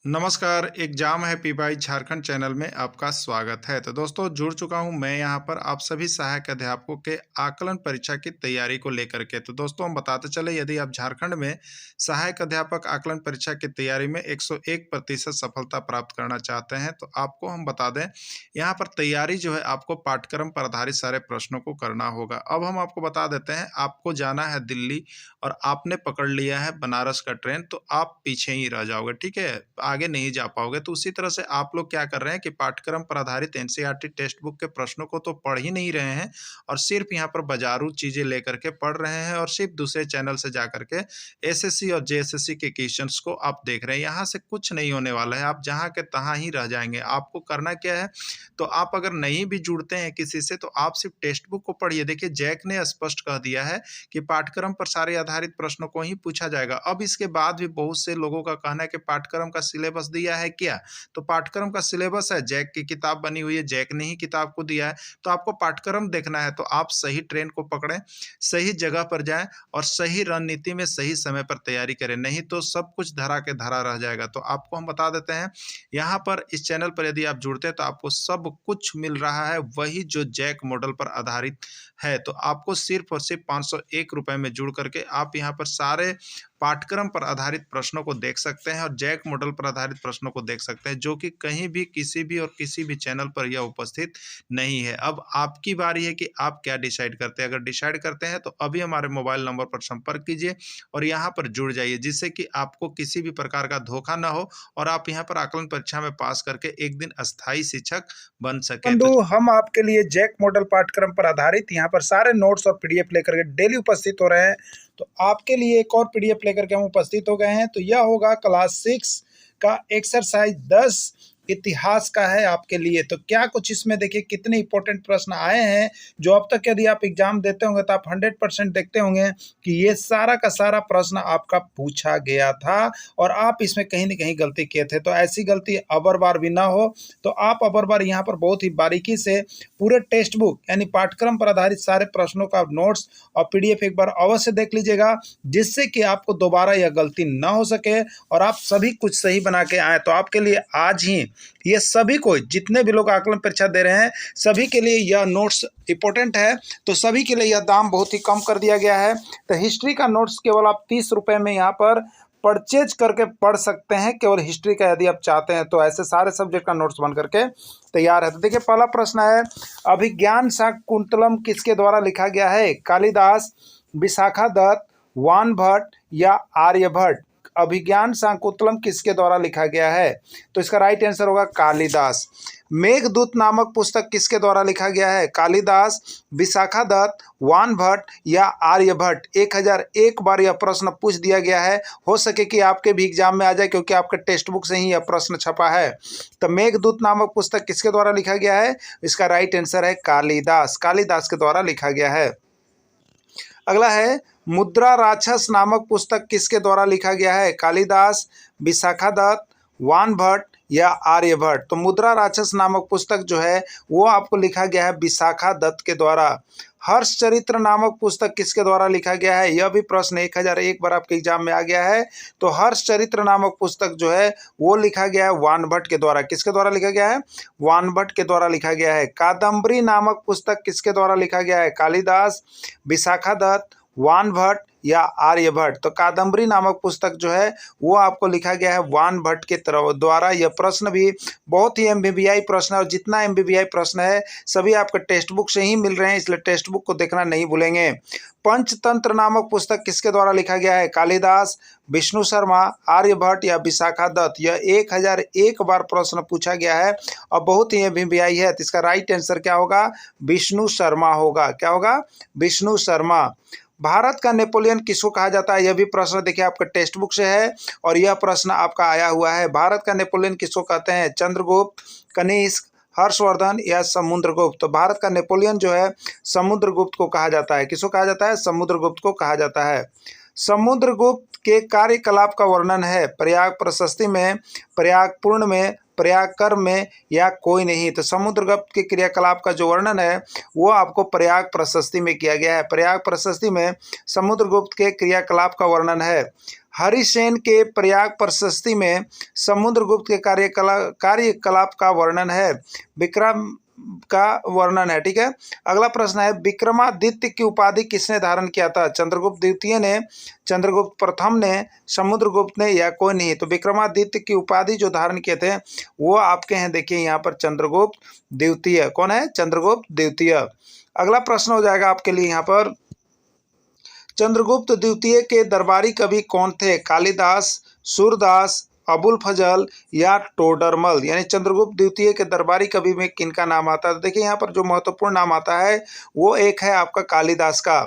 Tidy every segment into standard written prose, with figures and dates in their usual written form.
नमस्कार, एग्जाम है PY Jharkhand channel में आपका स्वागत है। तो दोस्तों जुड़ चुका हूं मैं यहां पर आप सभी सहायक अध्यापकों के आकलन परीक्षा की तैयारी को लेकर के। तो दोस्तों हम बताते चले यदि आप झारखंड में सहायक अध्यापक आकलन परीक्षा की तैयारी में 101% सफलता प्राप्त करना चाहते हैं तो आपको हम बता दें यहाँ पर तैयारी जो है आपको पाठ्यक्रम पर आधारित सारे प्रश्नों को करना होगा। अब हम आपको बता देते हैं आपको जाना है दिल्ली और आपने पकड़ लिया है बनारस का ट्रेन तो आप पीछे ही रह जाओगे, ठीक है? आगे नहीं जा पाओगे। तो उसी तरह से आप लोग क्या कर रहे हैं कि पाठ्यक्रम पर आधारित एनसीईआरटी टेक्स्ट बुक के प्रश्नों को तो पढ़ ही नहीं रहे हैं और सिर्फ यहाँ पर बाजारू चीजें लेकर के पढ़ रहे हैं और सिर्फ दूसरे चैनल से जा करके एसएससी और जेएसएससी के क्वेश्चंस को आप देख रहे हैं। यहाँ से कुछ नहीं होने वाला है, आप जहाँ के तहाँ ही रह जाएंगे। आपको करना क्या है, तो आप अगर नहीं भी जुड़ते हैं किसी से तो आप सिर्फ टेक्स्ट बुक को पढ़िए। देखिए जैक ने स्पष्ट कह दिया है कि पाठ्यक्रम पर सारे आधारित प्रश्नों को ही पूछा जाएगा। अब इसके बाद भी बहुत से लोगों का कहना है कि पाठ्यक्रम का सिलेबस दिया है क्या, तो पाठ्यक्रम का सिलेबस है, जैक की किताब बनी हुई है, जैक ने ही किताब को दिया है। तो आपको पाठ्यक्रम देखना है तो आप सही ट्रेन को पकड़ें, सही जगह पर जाएं और सही रणनीति में सही समय पर तैयारी करें, नहीं तो सब कुछ धरा के धरा रह जाएगा। तो आपको हम बता देते हैं यहाँ पर इस चैनल पर यदि आप जुड़ते हैं तो आपको सब कुछ मिल रहा है, वही जो जैक मॉडल पर आधारित है। तो आपको सिर्फ और सिर्फ 501 रुपए में जुड़ करके आप यहाँ पर सारे पाठ्यक्रम पर आधारित प्रश्नों को देख सकते हैं और जैक मॉडल पर आधारित प्रश्नों को देख सकते हैं, जो कि कहीं भी किसी भी और किसी भी चैनल पर यह उपस्थित नहीं है। अब आपकी बारी है कि आप क्या डिसाइड करते हैं। अगर डिसाइड करते हैं तो अभी हमारे मोबाइल नंबर पर संपर्क कीजिए और यहाँ पर जुड़ जाइए, जिससे कि आपको किसी भी प्रकार का धोखा ना हो और आप यहाँ पर आकलन परीक्षा में पास करके एक दिन अस्थायी शिक्षक बन सकें। बंधु, हम आपके लिए जैक मॉडल पाठ्यक्रम पर आधारित यहाँ पर सारे नोट्स और पीडीएफ लेकर के डेली उपस्थित हो रहे हैं। तो आपके लिए एक और पीडीएफ लेकर के हम उपस्थित हो गए हैं। तो यह होगा क्लास 6 का एक्सरसाइज 10 इतिहास का है आपके लिए। तो क्या कुछ इसमें देखिए कितने इंपॉर्टेंट प्रश्न आए हैं, जो अब तक यदि आप एग्जाम देते होंगे तो आप 100% देखते होंगे कि ये सारा का सारा प्रश्न आपका पूछा गया था और आप इसमें कहीं ना कहीं गलती किए थे। तो ऐसी गलती अबर बार भी ना हो, तो आप अबर बार यहाँ पर बहुत ही बारीकी से पूरे टेक्स्ट बुक यानी पाठ्यक्रम पर आधारित सारे प्रश्नों का नोट्स और पीडीएफ एक बार अवश्य देख लीजिएगा, जिससे कि आपको दोबारा यह गलती ना हो सके और आप सभी कुछ सही बना के आए। तो आपके लिए आज ही ये सभी को, जितने भी लोग आकलन परीक्षा दे रहे हैं, सभी के लिए यह नोट्स इंपॉर्टेंट है। तो सभी के लिए यह दाम बहुत ही कम कर दिया गया है। तो हिस्ट्री का नोट्स केवल आप 30 रुपये में यहाँ पर परचेज करके पढ़ सकते हैं, केवल हिस्ट्री का यदि आप चाहते हैं। तो ऐसे सारे सब्जेक्ट का नोट्स बन करके तैयार है। तो देखिए पहला प्रश्न है, अभिज्ञान शाकुंतलम किसके द्वारा लिखा गया है? कालिदास, विशाखादत्त, वानभट्ट या आर्यभट्ट? अभिज्ञान शाकुंतलम किसके द्वारा लिखा गया है? तो इसका राइट आंसर होगा कालिदास। मेघदूत नामक पुस्तक किसके द्वारा लिखा गया है? कालिदास, विशाखादत्त, वानभट्ट या आर्यभट्ट? 1001 बार यह प्रश्न पूछ दिया गया है। हो सके कि आपके भी एग्जाम में आ जाए, क्योंकि आपके टेक्स्ट बुक से ही यह प्रश्न छपा है। तो मेघदूत नामक पुस्तक किसके द्वारा लिखा गया है? इसका राइट आंसर है कालिदास। कालिदास के द्वारा लिखा गया है। अगला है, मुद्रा राक्षस नामक पुस्तक किसके द्वारा लिखा गया है? कालिदास, विशाखादत्त, वानभट्ट या आर्यभट्ट? तो मुद्रा राक्षस नामक पुस्तक जो है वो आपको लिखा गया है विशाखादत्त के द्वारा। हर्ष चरित्र नामक पुस्तक किसके द्वारा लिखा गया है? यह भी प्रश्न 1001 बार आपके एग्जाम में आ गया है। तो हर्ष चरित्र नामक पुस्तक जो है वो लिखा गया है वानभट्ट के द्वारा। किसके द्वारा लिखा गया है? वानभट्ट के द्वारा लिखा गया है। कादम्बरी नामक पुस्तक किसके द्वारा लिखा गया है? कालिदास, विशाखादत्त, वानभट्ट या आर्यभट्ट? तो कादम्बरी नामक पुस्तक जो है वो आपको लिखा गया है वानभट्ट के द्वारा। यह प्रश्न भी बहुत ही एमबीबीआई प्रश्न है और जितना एमबीबीआई प्रश्न है सभी आपके टेक्स्ट बुक से ही मिल रहे हैं, इसलिए टेक्स्ट बुक को देखना नहीं भूलेंगे। पंचतंत्र नामक पुस्तक किसके द्वारा लिखा गया है? कालिदास, विष्णु शर्मा, आर्यभट्ट या विशाखादत्त? यह 1001 बार प्रश्न पूछा गया है और बहुत ही एमबीबीआई है। तो इसका राइट आंसर क्या होगा? विष्णु शर्मा होगा। क्या होगा? विष्णु शर्मा। भारत का नेपोलियन किसको कहा जाता है? यह भी प्रश्न देखिए आपका टेक्स्ट बुक से है और यह प्रश्न आपका आया हुआ है। भारत का नेपोलियन किसको कहते हैं? चंद्रगुप्त, कनिष्क, हर्षवर्धन या समुद्रगुप्त? तो भारत का नेपोलियन जो है समुद्रगुप्त को कहा जाता है। किसको कहा जाता है? समुद्रगुप्त को कहा जाता है। समुद्रगुप्त के कार्यकलाप का वर्णन है प्रयाग प्रशस्ति में, प्रयागपूर्ण में, प्रयागकर्म में या कोई नहीं? तो समुद्रगुप्त के क्रियाकलाप का जो वर्णन है वो आपको प्रयाग प्रशस्ति में किया गया है। प्रयाग प्रशस्ति में समुद्रगुप्त के क्रियाकलाप का वर्णन है। हरिसेन के प्रयाग प्रशस्ति में समुद्रगुप्त के कार्यकलाप का वर्णन है, विक्रम का वर्णन है। ठीक है, अगला प्रश्न है, विक्रमादित्य की उपाधि किसने धारण किया था? चंद्रगुप्त द्वितीय ने, चंद्रगुप्त प्रथम ने, समुद्रगुप्त ने या कोई नहीं? तो विक्रमादित्य की उपाधि जो धारण किए थे वो आपके हैं, देखिए यहाँ पर चंद्रगुप्त द्वितीय। कौन है? चंद्रगुप्त द्वितीय। अगला प्रश्न हो जाएगा आपके लिए यहाँ पर, चंद्रगुप्त द्वितीय के दरबारी कवि कौन थे? कालिदास, सूरदास, अबुल फजल या टोडरमल? यानी चंद्रगुप्त द्वितीय के दरबारी कवि में किनका नाम आता है? देखिए यहाँ पर जो महत्वपूर्ण नाम आता है वो एक है आपका कालिदास का।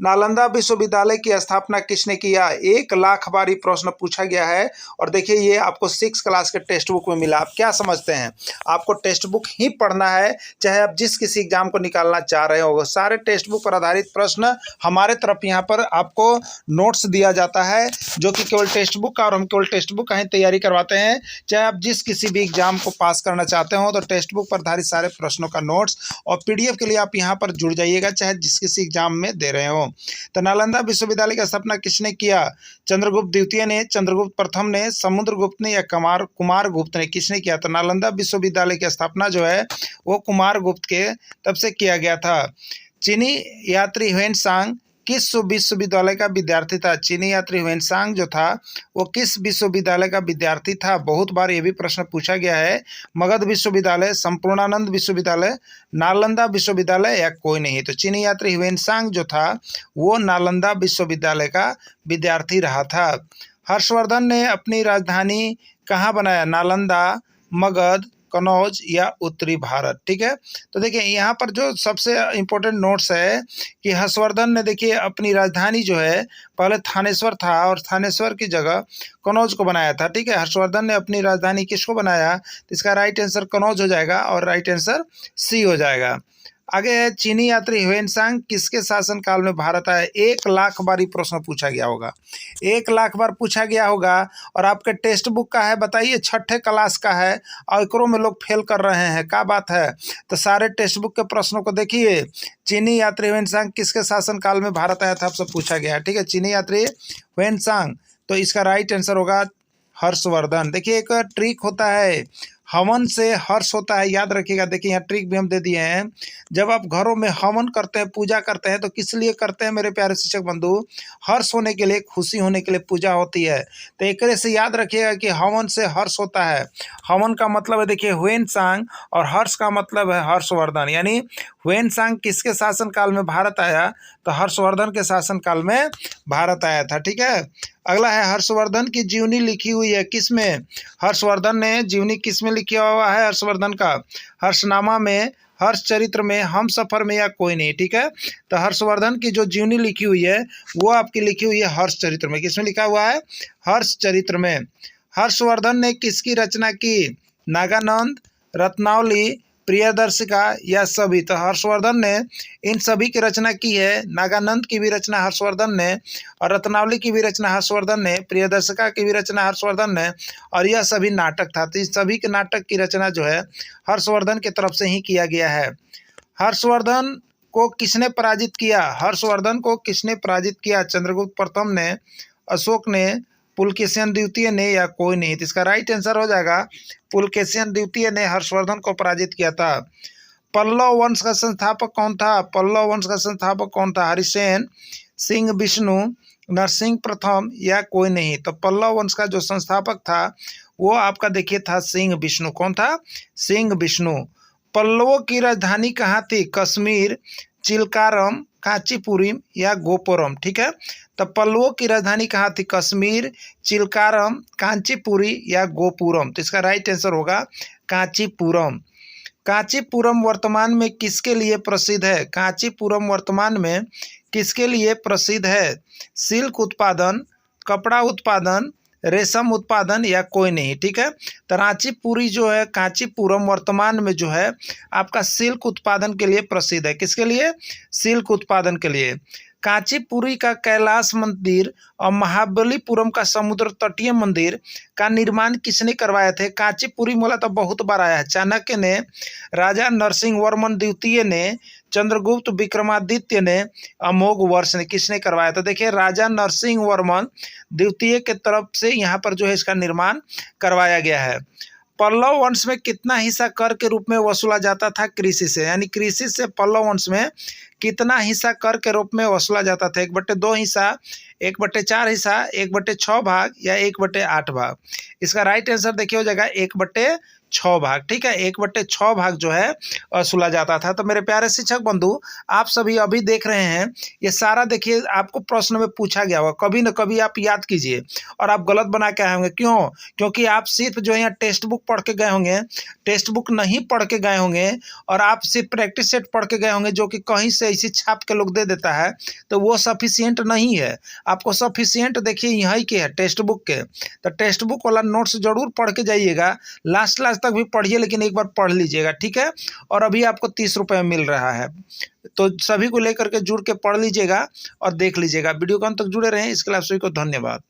नालंदा विश्वविद्यालय की स्थापना किसने किया? 1,00,000 बार ये प्रश्न पूछा गया है और देखिए ये आपको 6 क्लास के टेक्स्ट बुक में मिला। आप क्या समझते हैं? आपको टेक्स्ट बुक ही पढ़ना है, चाहे आप जिस किसी एग्जाम को निकालना चाह रहे हो। सारे टेक्स्ट बुक पर आधारित प्रश्न हमारे तरफ यहाँ पर आपको नोट्स दिया जाता है, जो कि केवल टेक्स्ट बुक का, और हम केवल टेक्स्ट बुक का ही तैयारी करवाते हैं। चाहे आप जिस किसी भी एग्जाम को पास करना चाहते हो तो टेक्स्ट बुक पर आधारित सारे प्रश्नों का नोट्स और पीडीएफ के लिए आप यहाँ पर जुड़ जाइएगा, चाहे जिस किसी एग्जाम में दे रहे हो। तो नालंदा विश्वविद्यालय की स्थापना किसने किया? चंद्रगुप्त द्वितीय ने, चंद्रगुप्त प्रथम ने, समुद्रगुप्त ने या कुमारगुप्त ने? किसने किया? तो नालंदा विश्वविद्यालय की स्थापना जो है वो कुमारगुप्त के तब से किया गया था। चीनी यात्री ह्वेनसांग किस विश्वविद्यालय का विद्यार्थी था? चीनी यात्री ह्वेनसांग जो था वो किस विश्वविद्यालय का विद्यार्थी था? बहुत बार ये भी प्रश्न पूछा गया है। मगध विश्वविद्यालय, संपूर्णानंद विश्वविद्यालय, नालंदा विश्वविद्यालय या कोई नहीं? तो चीनी यात्री ह्वेनसांग जो था वो नालंदा विश्वविद्यालय का विद्यार्थी रहा था। हर्षवर्धन ने अपनी राजधानी कहाँ बनाया? नालंदा, मगध, कनौज या उत्तरी भारत? ठीक है, तो देखिए यहाँ पर जो सबसे इम्पोर्टेंट नोट्स है कि हर्षवर्धन ने देखिए अपनी राजधानी जो है पहले थानेश्वर था और थानेश्वर की जगह कनौज को बनाया था। ठीक है, हर्षवर्धन ने अपनी राजधानी किसको बनाया? तो इसका राइट आंसर कनौज हो जाएगा और राइट आंसर सी हो जाएगा। आगे है, चीनी यात्री ह्वेनसांग किसके शासनकाल में भारत आए? 1,00,000 बार ये प्रश्न पूछा गया होगा, 1,00,000 बार पूछा गया होगा और आपके टेक्स्ट बुक का है, बताइए 6ठे क्लास का है और एकरों में लोग फेल कर रहे हैं, क्या बात है? तो सारे टेक्स्ट बुक के प्रश्नों को देखिए, चीनी यात्री ह्वेनसांग किसके शासनकाल में भारत आया था आपसे पूछा गया है। ठीक है, चीनी यात्री ह्वेनसांग, तो इसका राइट आंसर होगा हर्षवर्धन। देखिए एक ट्रिक होता है, हवन से हर्ष होता है, याद रखिएगा। देखिए यहाँ ट्रिक भी हम दे दिए हैं। जब आप घरों में हवन करते हैं, पूजा करते हैं, तो किस लिए करते हैं मेरे प्यारे शिक्षक बंधु? हर्ष होने के लिए, खुशी होने के लिए पूजा होती है। तो एक तरह से याद रखिएगा कि हवन से हर्ष होता है। हवन का मतलब है देखिए ह्वेनसांग और हर्ष का मतलब है हर्षवर्धन। यानी ह्वेनसांग किसके शासनकाल में भारत आया? तो हर्षवर्धन के शासनकाल में भारत आया था। ठीक है, अगला है, हर्षवर्धन की जीवनी लिखी हुई है किस में? हर्षवर्धन ने जीवनी किस में लिखा हुआ है हर्षवर्धन का? हर्षनामा में, हर्ष चरित्र में, हम सफर में या कोई नहीं? ठीक है, तो हर्षवर्धन की जो जीवनी लिखी हुई है वो आपकी लिखी हुई है हर्ष चरित्र में। किसमें लिखा हुआ है? हर्ष चरित्र में। हर्षवर्धन ने किसकी रचना की? नागानंद, रत्नावली, प्रियदर्शिका या सभी? तो हर्षवर्धन ने इन सभी की रचना की है। नागानंद की भी रचना हर्षवर्धन ने और रत्नावली की भी रचना हर्षवर्धन ने, प्रियदर्शिका की भी रचना हर्षवर्धन ने, और यह सभी नाटक था। तो इस सभी के नाटक की रचना जो है हर्षवर्धन की तरफ से ही किया गया है। हर्षवर्धन को किसने पराजित किया? हर्षवर्धन को किसने पराजित किया? चंद्रगुप्त प्रथम ने, अशोक ने, पुलकेशिन द्वितीय ने या कोई नहीं? तो इसका राइट आंसर हो जाएगा पुलकेशिन द्वितीय ने हर्षवर्धन को पराजित किया था। पल्लव वंश का संस्थापक कौन था? पल्लव वंश का संस्थापक कौन था? हरिसेन, सिंह विष्णु, नरसिंह प्रथम या कोई नहीं? तो पल्लव वंश का जो संस्थापक था वो आपका देखिए था सिंह विष्णु। कौन था? सिंह विष्णु। पल्लवों की राजधानी कहाँ थी? कश्मीर, चिलकारम, कांचीपुरम या गोपुरम? ठीक है, तो पल्लवों की राजधानी कहाँ थी? कश्मीर, चिलकारम, कांचीपुरी या गोपुरम? तो इसका राइट आंसर होगा कांचीपुरम। कांचीपुरम वर्तमान में किसके लिए प्रसिद्ध है? कांचीपुरम वर्तमान में किसके लिए प्रसिद्ध है? सिल्क उत्पादन, कपड़ा उत्पादन, रेशम उत्पादन या कोई नहीं? ठीक है, तो रांचीपुरी जो है, कांचीपुरम वर्तमान में जो है आपका सिल्क उत्पादन के लिए प्रसिद्ध है। किसके लिए? सिल्क उत्पादन के लिए। कांचीपुरी का कैलाश मंदिर और महाबलीपुरम का समुद्र तटीय मंदिर का निर्माण किसने करवाया थे? कांचीपुरी मोला तो बहुत बार आया है। चाणक्य ने, राजा नरसिंह वर्मन द्वितीय ने, चंद्रगुप्त विक्रमादित्य ने अमोघ वर्ष ने किसने करवाया? तो देखिए राजा नरसिंह वर्मन द्वितीय के तरफ से यहाँ पर जो है इसका निर्माण करवाया गया है। पल्लव वंश में कितना हिस्सा कर के रूप में वसूला जाता था कृषि से? यानी कृषि से पल्लव वंश में कितना हिस्सा कर के रूप में वसूला जाता था? 1/2 हिस्सा, 1/4 हिस्सा, 1/6 भाग या 1/8 भाग? इसका राइट आंसर देखिए हो जाएगा 1/6 भाग। ठीक है, 1/6 भाग जो है वसूला जाता था। तो मेरे प्यारे शिक्षक बंधु, आप सभी अभी देख रहे हैं ये सारा, देखिए आपको प्रश्न में पूछा गया होगा, कभी न कभी आप याद कीजिए और आप गलत बना के आए होंगे। क्यों? क्योंकि आप सिर्फ जो है यहाँ टेक्स्ट बुक पढ़ के गए होंगे, टेक्स्ट बुक नहीं पढ़ के गए होंगे और आप सिर्फ प्रैक्टिस सेट पढ़ के गए होंगे जो कि कहीं से ऐसी छाप के लोग दे देता है, तो वो सफिशियंट नहीं है। आपको सफिशियंट देखिए यहीं के है टेक्स्ट बुक के। तो टेक्स्ट बुक वाला नोट्स जरूर पढ़ के जाइएगा, लास्ट तक भी पढ़िए, लेकिन एक बार पढ़ लीजिएगा। ठीक है, और अभी आपको 30 रुपये मिल रहा है, तो सभी को लेकर के जुड़ के पढ़ लीजिएगा और देख लीजिएगा। वीडियो को अंत तक जुड़े रहें, इसके लिए आप सभी को धन्यवाद।